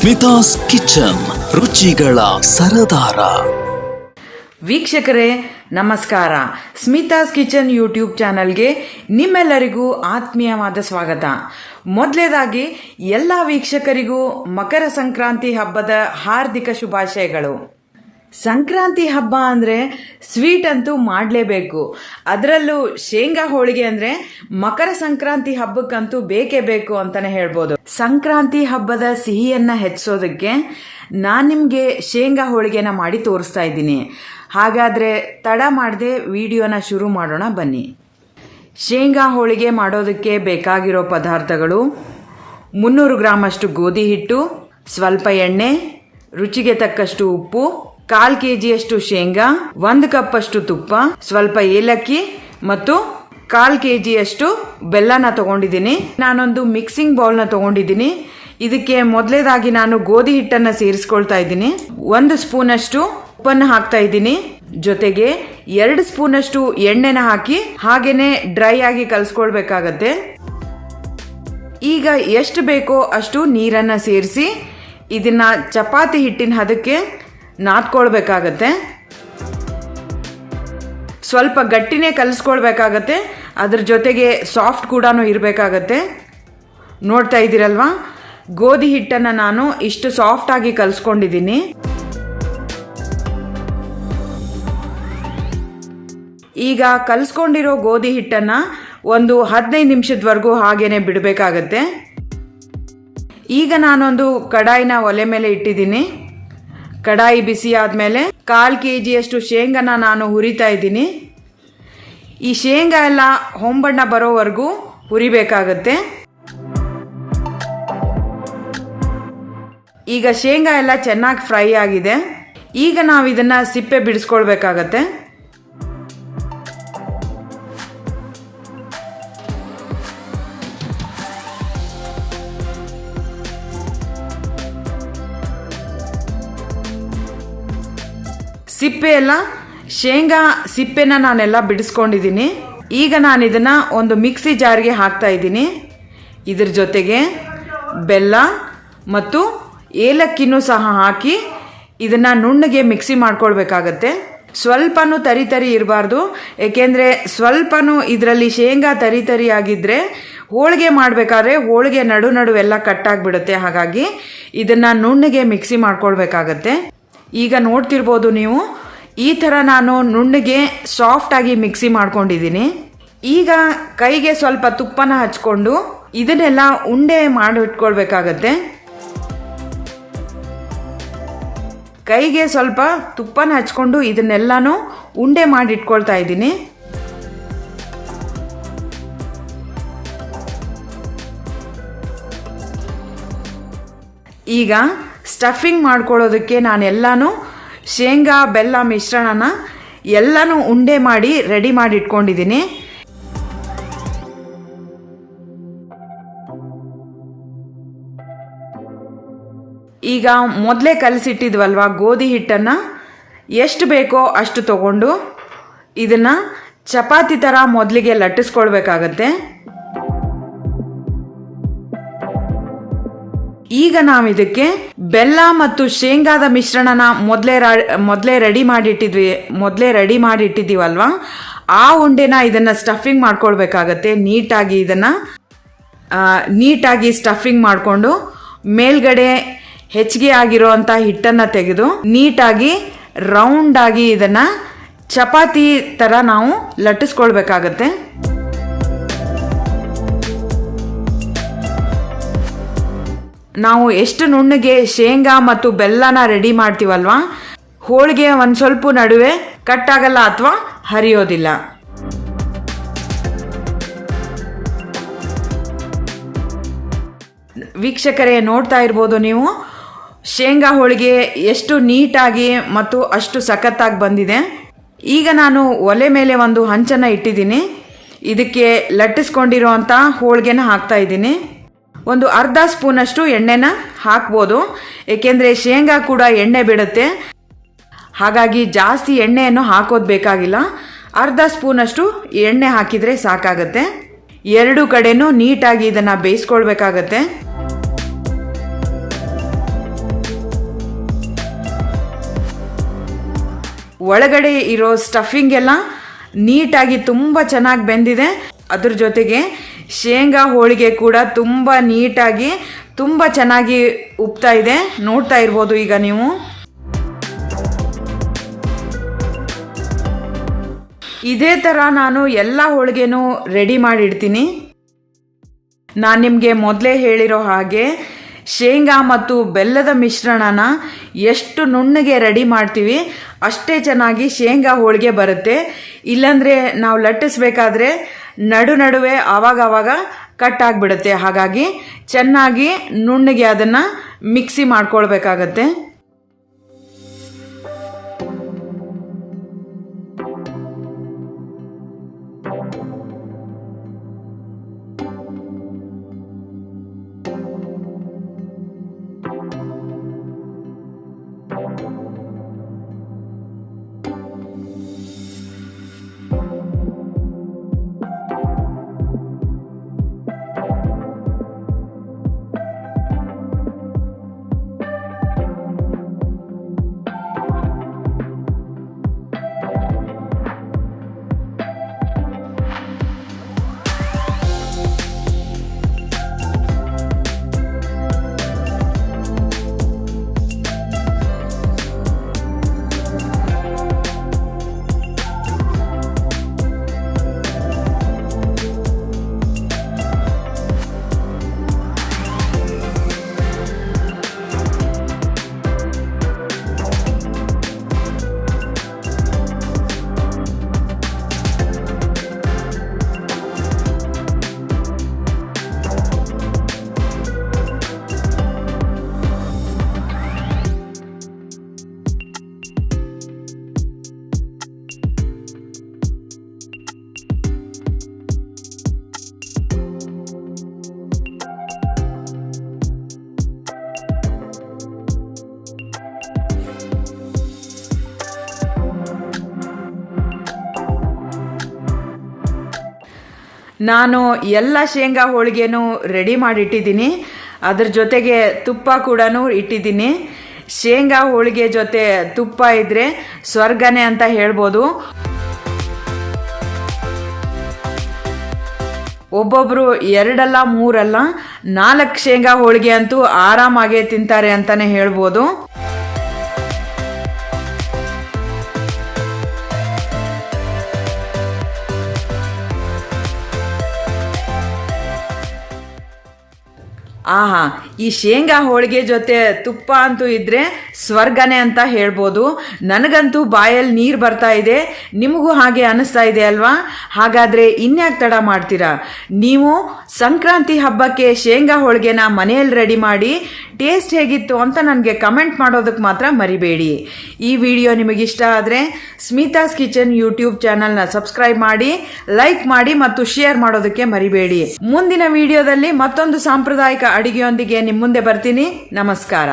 Smitha's kitchen, ರುಚಿಗಳ ಸರದಾರ. ವೀಕ್ಷಕರೇ ನಮಸ್ಕಾರ. Smitha's kitchen YouTube ಚಾನಲ್ಗೆ ನಿಮ್ಮೆಲ್ಲರಿಗೂ ಆತ್ಮೀಯವಾದ ಸ್ವಾಗತ. ಮೊದಲನೇದಾಗಿ ಎಲ್ಲ ವೀಕ್ಷಕರಿಗೂ ಮಕರ ಸಂಕ್ರಾಂತಿ ಹಬ್ಬದ ಹಾರ್ದಿಕ ಶುಭಾಶಯಗಳು. ಸಂಕ್ರಾಂತಿ ಹಬ್ಬ ಅಂದರೆ ಸ್ವೀಟ್ ಅಂತೂ ಮಾಡಲೇಬೇಕು. ಅದರಲ್ಲೂ ಶೇಂಗಾ ಹೋಳಿಗೆ ಅಂದರೆ ಮಕರ ಸಂಕ್ರಾಂತಿ ಹಬ್ಬಕ್ಕಂತೂ ಬೇಕೇ ಬೇಕು ಅಂತಾನೆ ಹೇಳ್ಬೋದು. ಸಂಕ್ರಾಂತಿ ಹಬ್ಬದ ಸಿಹಿಯನ್ನು ಹೆಚ್ಚಿಸೋದಕ್ಕೆ ನಾನು ನಿಮಗೆ ಶೇಂಗಾ ಹೋಳಿಗೆನ ಮಾಡಿ ತೋರಿಸ್ತಾ ಇದ್ದೀನಿ. ಹಾಗಾದರೆ ತಡ ಮಾಡದೆ ವಿಡಿಯೋನ ಶುರು ಮಾಡೋಣ ಬನ್ನಿ. ಶೇಂಗಾ ಹೋಳಿಗೆ ಮಾಡೋದಕ್ಕೆ ಬೇಕಾಗಿರೋ ಪದಾರ್ಥಗಳು: 300 ಗ್ರಾಮ್ ಅಷ್ಟು ಗೋಧಿ ಹಿಟ್ಟು, ಸ್ವಲ್ಪ ಎಣ್ಣೆ, ರುಚಿಗೆ ತಕ್ಕಷ್ಟು ಉಪ್ಪು, 1/4 kg ಶೇಂಗಾ, 1 ಕಪ್ ಅಷ್ಟು ತುಪ್ಪ, ಸ್ವಲ್ಪ ಏಲಕ್ಕಿ ಮತ್ತು 1/4 kg ಬೆಲ್ಲನ ತಗೊಂಡಿದ್ದೀನಿ. ನಾನೊಂದು ಮಿಕ್ಸಿಂಗ್ ಬೌಲ್ನ ತಗೊಂಡಿದ್ದೀನಿ. ಇದಕ್ಕೆ ಮೊದಲೇದಾಗಿ ನಾನು ಗೋಧಿ ಹಿಟ್ಟನ್ನು ಸೇರಿಸ್ಕೊಳ್ತಾ ಇದ್ದೀನಿ. 1 ಸ್ಪೂನ್ ಅಷ್ಟು ಉಪ್ಪನ್ನು ಹಾಕ್ತಾ ಇದ್ದೀನಿ. ಜೊತೆಗೆ 2 ಸ್ಪೂನ್ ಅಷ್ಟು ಎಣ್ಣೆನ ಹಾಕಿ ಹಾಗೇನೆ ಡ್ರೈ ಆಗಿ ಕಲಿಸ್ಕೊಳ್ಬೇಕಾಗತ್ತೆ. ಈಗ ಎಷ್ಟು ಬೇಕೋ ಅಷ್ಟು ನೀರನ್ನ ಸೇರಿಸಿ ಇದನ್ನ ಚಪಾತಿ ಹಿಟ್ಟಿನ ಹದಕ್ಕೆ ನಾದ್ಕೊಳ್ಬೇಕಾಗತ್ತೆ. ಸ್ವಲ್ಪ ಗಟ್ಟಿನೇ ಕಲಿಸ್ಕೊಳ್ಬೇಕಾಗತ್ತೆ. ಅದ್ರ ಜೊತೆಗೆ ಸಾಫ್ಟ್ ಕೂಡ ಇರಬೇಕಾಗತ್ತೆ. ನೋಡ್ತಾ ಇದ್ದೀರಲ್ವಾ, ಗೋಧಿ ಹಿಟ್ಟನ್ನು ನಾನು ಇಷ್ಟು ಸಾಫ್ಟ್ ಆಗಿ ಕಲಿಸ್ಕೊಂಡಿದ್ದೀನಿ. ಈಗ ಕಲಿಸ್ಕೊಂಡಿರೋ ಗೋಧಿ ಹಿಟ್ಟನ್ನು ಒಂದು 15 ನಿಮಿಷದವರೆಗೂ ಹಾಗೇನೆ ಬಿಡಬೇಕಾಗತ್ತೆ. ಈಗ ನಾನೊಂದು ಕಡಾಯಿನ ಒಲೆ ಮೇಲೆ ಇಟ್ಟಿದ್ದೀನಿ. ಕಡಾಯಿ ಬಿಸಿ ಆದಮೇಲೆ 1/4 kg ಶೇಂಗಾನ ನಾನು ಹುರಿತಾ ಇದ್ದೀನಿ. ಈ ಶೇಂಗಾ ಎಲ್ಲ ಹೊಂಬಣ್ಣ ಬರೋವರೆಗೂ ಹುರಿಬೇಕಾಗತ್ತೆ. ಈಗ ಶೇಂಗಾ ಎಲ್ಲ ಚೆನ್ನಾಗಿ ಫ್ರೈ ಆಗಿದೆ. ಈಗ ನಾವು ಇದನ್ನ ಸಿಪ್ಪೆ ಬಿಡಿಸ್ಕೊಳ್ಬೇಕಾಗತ್ತೆ. ಸಿಪ್ಪೆ ಎಲ್ಲ ಶೇಂಗಾ ಸಿಪ್ಪೆನ ನಾನೆಲ್ಲ ಬಿಡಿಸ್ಕೊಂಡಿದ್ದೀನಿ. ಈಗ ನಾನು ಇದನ್ನ ಒಂದು ಮಿಕ್ಸಿ ಜಾರ್ಗೆ ಹಾಕ್ತಾ ಇದ್ದೀನಿ. ಇದ್ರ ಜೊತೆಗೆ ಬೆಲ್ಲ ಮತ್ತು ಏಲಕ್ಕಿನೂ ಸಹ ಹಾಕಿ ಇದನ್ನ ನುಣ್ಣಗೆ ಮಿಕ್ಸಿ ಮಾಡ್ಕೊಳ್ಬೇಕಾಗತ್ತೆ. ಸ್ವಲ್ಪನೂ ತರಿ ತರಿ ಇರಬಾರ್ದು. ಏಕೆಂದರೆ ಸ್ವಲ್ಪನೂ ಇದರಲ್ಲಿ ಶೇಂಗಾ ತರಿ ತರಿ ಆಗಿದ್ರೆ ಹೋಳಿಗೆ ಮಾಡಬೇಕಾದ್ರೆ ಹೋಳಿಗೆ ನಡುವೆಲ್ಲ ಕಟ್ಟಾಗ್ಬಿಡುತ್ತೆ. ಹಾಗಾಗಿ ಇದನ್ನ ನುಣ್ಣಗೆ ಮಿಕ್ಸಿ ಮಾಡ್ಕೊಳ್ಬೇಕಾಗತ್ತೆ. ಈಗ ನೋಡ್ತಿರ್ಬೋದು ನೀವು, ಈ ಥರ ನಾನು ನುಣ್ಣಗೆ ಸಾಫ್ಟ್ ಆಗಿ ಮಿಕ್ಸಿ ಮಾಡ್ಕೊಂಡಿದ್ದೀನಿ. ಈಗ ಕೈಗೆ ಸ್ವಲ್ಪ ತುಪ್ಪನ ಹಚ್ಕೊಂಡು ಇದನ್ನೆಲ್ಲ ಉಂಡೆ ಮಾಡಿಟ್ಕೊಳ್ಬೇಕಾಗತ್ತೆ. ಕೈಗೆ ಸ್ವಲ್ಪ ತುಪ್ಪನ ಹಚ್ಕೊಂಡು ಇದನ್ನೆಲ್ಲಾನು ಉಂಡೆ ಮಾಡಿಟ್ಕೊಳ್ತಾ ಇದ್ದೀನಿ. ಈಗ ಸ್ಟಫಿಂಗ್ ಮಾಡ್ಕೊಳ್ಳೋದಕ್ಕೆ ನಾನೆಲ್ಲಾನು ಶೇಂಗಾ ಬೆಲ್ಲ ಮಿಶ್ರಣನ ಎಲ್ಲನೂ ಉಂಡೆ ಮಾಡಿ ರೆಡಿ ಮಾಡಿ ಇಟ್ಕೊಂಡಿದ್ದೀನಿ. ಈಗ ಮೊದಲೇ ಕಲಸಿಟ್ಟಿದ್ವಲ್ವ ಗೋಧಿ ಹಿಟ್ಟನ್ನು ಎಷ್ಟು ಬೇಕೋ ಅಷ್ಟು ತಗೊಂಡು ಇದನ್ನು ಚಪಾತಿ ಥರ ಮೊದಲಿಗೆ ಲಟ್ಟಿಸ್ಕೊಳ್ಬೇಕಾಗತ್ತೆ. ಈಗ ನಾವು ಇದಕ್ಕೆ ಬೆಲ್ಲ ಮತ್ತು ಶೇಂಗಾದ ಮಿಶ್ರಣನ ಮೊದಲೇ ರೆಡಿ ಮಾಡಿಟ್ಟಿದ್ದೀವಲ್ವಾ, ಆ ಉಂಡೆನ ಇದನ್ನು ಸ್ಟಫಿಂಗ್ ಮಾಡ್ಕೊಳ್ಬೇಕಾಗತ್ತೆ. ನೀಟಾಗಿ ಸ್ಟಫಿಂಗ್ ಮಾಡಿಕೊಂಡು ಮೇಲ್ಗಡೆ ಹೆಚ್ಚಿಗೆ ಆಗಿರೋ ಅಂಥ ಹಿಟ್ಟನ್ನು ತೆಗೆದು ನೀಟಾಗಿ ರೌಂಡಾಗಿ ಇದನ್ನು ಚಪಾತಿ ಥರ ನಾವು ಲಟ್ಟಿಸ್ಕೊಳ್ಬೇಕಾಗತ್ತೆ. ನಾವು ಎಷ್ಟು ನುಣ್ಣಗೆ ಶೇಂಗಾ ಮತ್ತು ಬೆಲ್ಲನ ರೆಡಿ ಮಾಡ್ತೀವಲ್ವಾ, ಹೋಳಿಗೆ ಒಂದು ಸ್ವಲ್ಪ ನಡುವೆ ಕಟ್ಟಾಗಲ್ಲ ಅಥವಾ ಹರಿಯೋದಿಲ್ಲ. ವೀಕ್ಷಕರೇ ನೋಡ್ತಾ ಇರ್ಬೋದು ನೀವು, ಶೇಂಗಾ ಹೋಳಿಗೆ ಎಷ್ಟು ನೀಟಾಗಿ ಮತ್ತು ಅಷ್ಟು ಸಖತ್ತಾಗಿ ಬಂದಿದೆ. ಈಗ ನಾನು ಒಲೆ ಮೇಲೆ ಒಂದು ಹಂಚನ್ನು ಇಟ್ಟಿದ್ದೀನಿ. ಇದಕ್ಕೆ ಲಟ್ಟಿಸ್ಕೊಂಡಿರೋ ಅಂಥ ಹೋಳಿಗೆನ ಹಾಕ್ತಾ ಇದ್ದೀನಿ. ಒಂದು ಅರ್ಧ ಸ್ಪೂನ್ ಅಷ್ಟು ಎಣ್ಣೆನ ಹಾಕ್ಬೋದು. ಏಕೆಂದರೆ ಶೇಂಗಾ ಕೂಡ ಎಣ್ಣೆ ಬಿಡುತ್ತೆ. ಹಾಗಾಗಿ ಜಾಸ್ತಿ ಎಣ್ಣೆಯನ್ನು ಹಾಕೋದು ಬೇಕಾಗಿಲ್ಲ. ಅರ್ಧ ಸ್ಪೂನ್ ಅಷ್ಟು ಎಣ್ಣೆ ಹಾಕಿದರೆ ಸಾಕಾಗತ್ತೆ. 2 ಕಡೆನೂ ನೀಟಾಗಿ ಇದನ್ನು ಬೇಯಿಸ್ಕೊಳ್ಬೇಕಾಗತ್ತೆ. ಒಳಗಡೆ ಇರೋ ಸ್ಟಫಿಂಗ್ ಎಲ್ಲ ನೀಟಾಗಿ ತುಂಬ ಚೆನ್ನಾಗಿ ಬೆಂದಿದೆ. ಅದ್ರ ಜೊತೆಗೆ ಶೇಂಗಾ ಹೋಳಿಗೆ ಕೂಡ ತುಂಬ ನೀಟಾಗಿ ತುಂಬ ಚೆನ್ನಾಗಿ ಉಬ್ತಾ ಇದೆ, ನೋಡ್ತಾ ಇರ್ಬೋದು ಈಗ ನೀವು. ಇದೇ ಥರ ನಾನು ಎಲ್ಲ ಹೋಳಿಗೆನೂ ರೆಡಿ ಮಾಡಿಡ್ತೀನಿ. ನಾನು ನಿಮಗೆ ಮೊದಲೇ ಹೇಳಿರೋ ಹಾಗೆ ಶೇಂಗಾ ಮತ್ತು ಬೆಲ್ಲದ ಮಿಶ್ರಣನ ಎಷ್ಟು ನುಣ್ಣಗೆ ರೆಡಿ ಮಾಡ್ತೀವಿ ಅಷ್ಟೇ ಚೆನ್ನಾಗಿ ಶೇಂಗಾ ಹೋಳಿಗೆ ಬರುತ್ತೆ. ಇಲ್ಲಾಂದರೆ ನಾವು ಲಟ್ಟಿಸ್ಬೇಕಾದ್ರೆ ನಡುವೆ ಆವಾಗ ಕಟ್ ಆಗಿಬಿಡುತ್ತೆ. ಹಾಗಾಗಿ ಚೆನ್ನಾಗಿ ನುಣ್ಣಗೆ ಅದನ್ನು ಮಿಕ್ಸಿ ಮಾಡ್ಕೊಳ್ಬೇಕಾಗತ್ತೆ. ನಾನು ಎಲ್ಲ ಶೇಂಗಾ ಹೋಳಿಗೆನೂ ರೆಡಿ ಮಾಡಿಟ್ಟಿದ್ದೀನಿ. ಅದ್ರ ಜೊತೆಗೆ ತುಪ್ಪ ಕೂಡ ಇಟ್ಟಿದ್ದೀನಿ. ಶೇಂಗಾ ಹೋಳಿಗೆ ಜೊತೆ ತುಪ್ಪ ಇದ್ದರೆ ಸ್ವರ್ಗನೇ ಅಂತ ಹೇಳ್ಬೋದು. ಒಬ್ಬೊಬ್ಬರು 2 ಅಲ್ಲ 3 ಅಲ್ಲ 4 ಶೇಂಗಾ ಹೋಳಿಗೆ ಅಂತೂ ಆರಾಮಾಗೇ ತಿಂತಾರೆ ಅಂತಲೇ ಹೇಳ್ಬೋದು. ಆಹಾ, ಈ ಶೇಂಗಾ ಹೋಳಿಗೆ ಜೊತೆ ತುಪ್ಪ ಅಂತೂ ಇದ್ದರೆ ಸ್ವರ್ಗನೇ ಅಂತ ಹೇಳ್ಬೋದು. ನನಗಂತೂ ಬಾಯಲ್ಲಿ ನೀರು ಬರ್ತಾ ಇದೆ, ನಿಮಗೂ ಹಾಗೆ ಅನ್ನಿಸ್ತಾ ಇದೆ ಅಲ್ವಾ? ಹಾಗಾದರೆ ಇನ್ಯಾಕೆ ತಡ ಮಾಡ್ತೀರಾ? ನೀವು ಸಂಕ್ರಾಂತಿ ಹಬ್ಬಕ್ಕೆ ಶೇಂಗಾ ಹೋಳಿಗೆನ ಮನೆಯಲ್ಲಿ ರೆಡಿ ಮಾಡಿ ಟೇಸ್ಟ್ ಹೇಗಿತ್ತು ಅಂತ ನನಗೆ ಕಮೆಂಟ್ ಮಾಡೋದಕ್ಕೆ ಮಾತ್ರ ಮರಿಬೇಡಿ. ಈ ವಿಡಿಯೋ ನಿಮಗಿಷ್ಟ ಆದರೆ ಸ್ಮಿತಾಸ್ ಕಿಚನ್ ಯೂಟ್ಯೂಬ್ ಚಾನಲ್ನ ಸಬ್ಸ್ಕ್ರೈಬ್ ಮಾಡಿ, ಲೈಕ್ ಮಾಡಿ ಮತ್ತು ಶೇರ್ ಮಾಡೋದಕ್ಕೆ ಮರಿಬೇಡಿ. ಮುಂದಿನ ವಿಡಿಯೋದಲ್ಲಿ ಮತ್ತೊಂದು ಸಾಂಪ್ರದಾಯಿಕ ಅಡಿಗೆಯೊಂದಿಗೆ ನಿಮ್ಮ ಮುಂದೆ ಬರ್ತೀನಿ. ನಮಸ್ಕಾರ.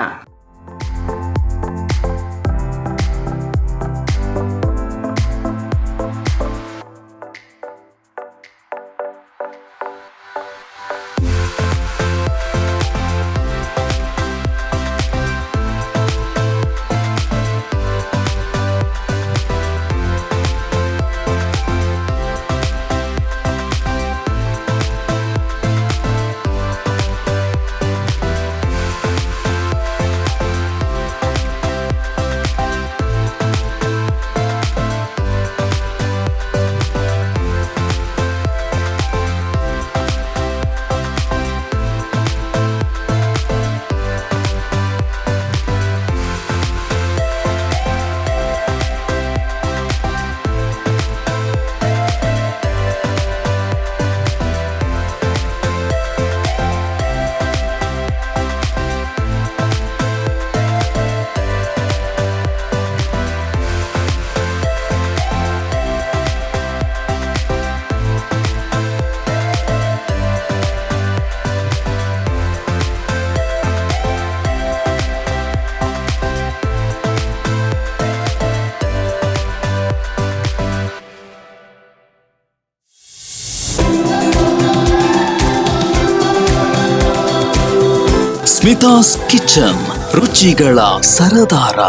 ಸ್ಮಿತಾಸ್ ಕಿಚನ್, ರುಚಿಗಳ ಸರದಾರ.